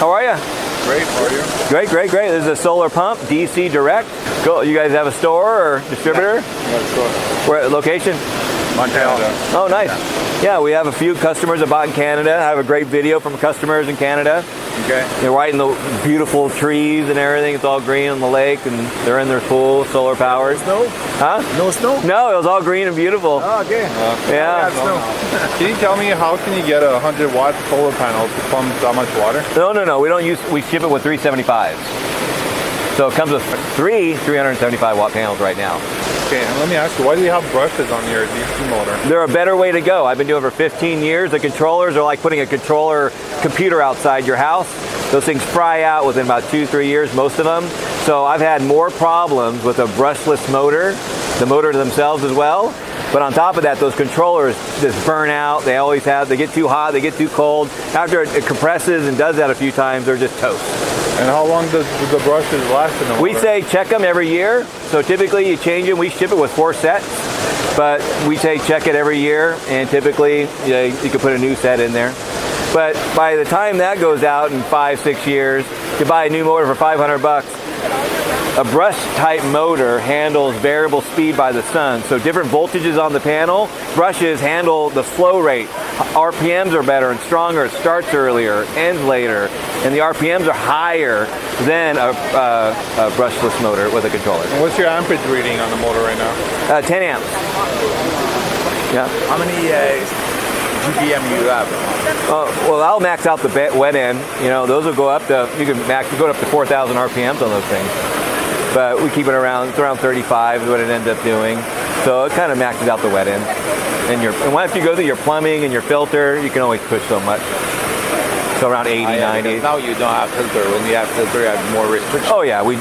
How are you? Great, how are you? Great, great, great. This is a solar pump, DC direct. Cool. You guys have a store or distributor? Yeah, store. Where location? Montreal. Oh, nice. Yeah, we have a few customers that bought in Canada. I have a great video from customers in Canada. Okay. They're right in the beautiful trees and everything. It's all green on the lake, and they're in their pool, solar powered. Snow? Huh? No snow? No, it was all green and beautiful. Oh, okay. Yeah. Can you tell me how can you get a 100-watt solar panel to pump that much water? No. We ship it with 375s. So it comes with three 375-watt panels right now. Okay, and let me ask you, why do you have brushes on your DC motor? They're a better way to go. I've been doing it for 15 years. The controllers are like putting a computer outside your house. Those things fry out within about 2-3 years, most of them. So I've had more problems with a brushless motor, the motor themselves as well. But on top of that, those controllers just burn out. They always have. They get too hot, they get too cold. After it compresses and does that a few times, they're just toast. And how long does the brushes last in the motor? We say check them every year. So typically you change them. We ship it with 4 sets. But we say check it every year. And typically you can put a new set in there. But by the time that goes out in 5-6 years, you buy a new motor for $500. A brush type motor handles variable speed by the sun. So different voltages on the panel. Brushes handle the flow rate. RPMs are better and stronger. It starts earlier, ends later. And the RPMs are higher than a brushless motor with a controller. And what's your amperage reading on the motor right now? 10 amps. Yeah. How many GPM you have? Well, I'll max out the wet end. You know, those will go up to, you can go up to 4,000 RPMs on those things. But we keep it around, it's around 35 is what it ends up doing. So it kind of maxes out the wet end. And once you go through your plumbing and your filter, you can always push so much. So around 80, 90. Now you don't have filter. When you have filter, you have more restrictions. Oh yeah, we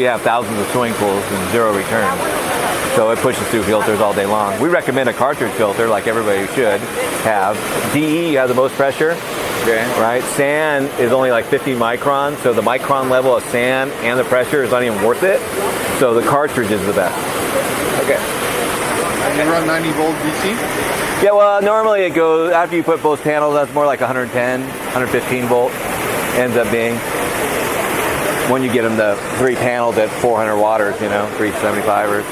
have thousands of swimming pools and 0 return. So it pushes through filters all day long. We recommend a cartridge filter like everybody should have. DE has the most pressure. Okay. Right? Sand is only like 50 microns, so the micron level of sand and the pressure is not even worth it. So the cartridge is the best. Okay. And you run 90 volt DC? Yeah, well, normally it goes, after you put both panels, that's more like 110, 115 volt ends up being. When you get them the 3 panels at 400 watters, 375ers.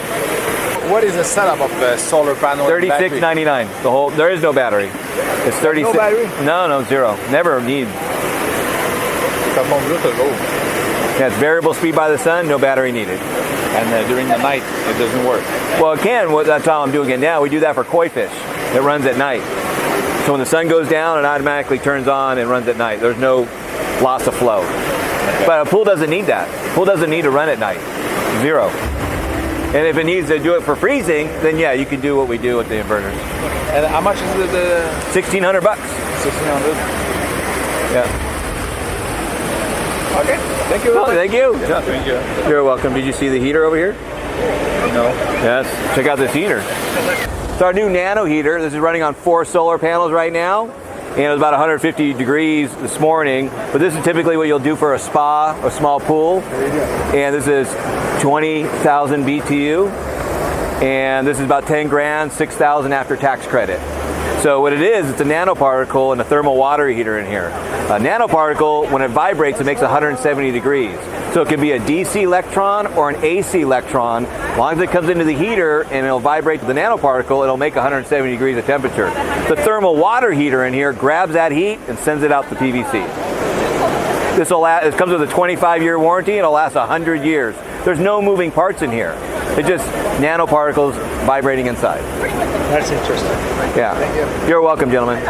What is the setup of the solar panel? $36.99. There is no battery. It's 36. No battery? No, 0. Never need. Yeah, it's variable speed by the sun, no battery needed. And during the night, it doesn't work. Well, it can. That's how I'm doing it now. We do that for koi fish. It runs at night. So when the sun goes down, it automatically turns on and runs at night. There's no loss of flow. Okay. But a pool doesn't need that. A pool doesn't need to run at night. 0. And if it needs to do it for freezing, then yeah, you can do what we do with the inverters. And how much is the $1,600. $1,600? Yeah. Okay. Thank you. Oh, thank you. Yeah, thank you. You're welcome. Did you see the heater over here? No. Yes. Check out this heater. It's our new nano heater. This is running on 4 solar panels right now. And it was about 150 degrees this morning. But this is typically what you'll do for a spa, a small pool. And this is 20,000 BTU. And this is about 10 grand, 6,000 after tax credit. So what it is, it's a nanoparticle and a thermal water heater in here. A nanoparticle, when it vibrates, it makes 170 degrees. So it can be a DC electron or an AC electron. As long as it comes into the heater and it'll vibrate to the nanoparticle, it'll make 170 degrees of temperature. The thermal water heater in here grabs that heat and sends it out to PVC. This will last, it comes with a 25-year warranty and it'll last 100 years. There's no moving parts in here. It's just nanoparticles vibrating inside. That's interesting. Yeah. Thank you. You're welcome, gentlemen.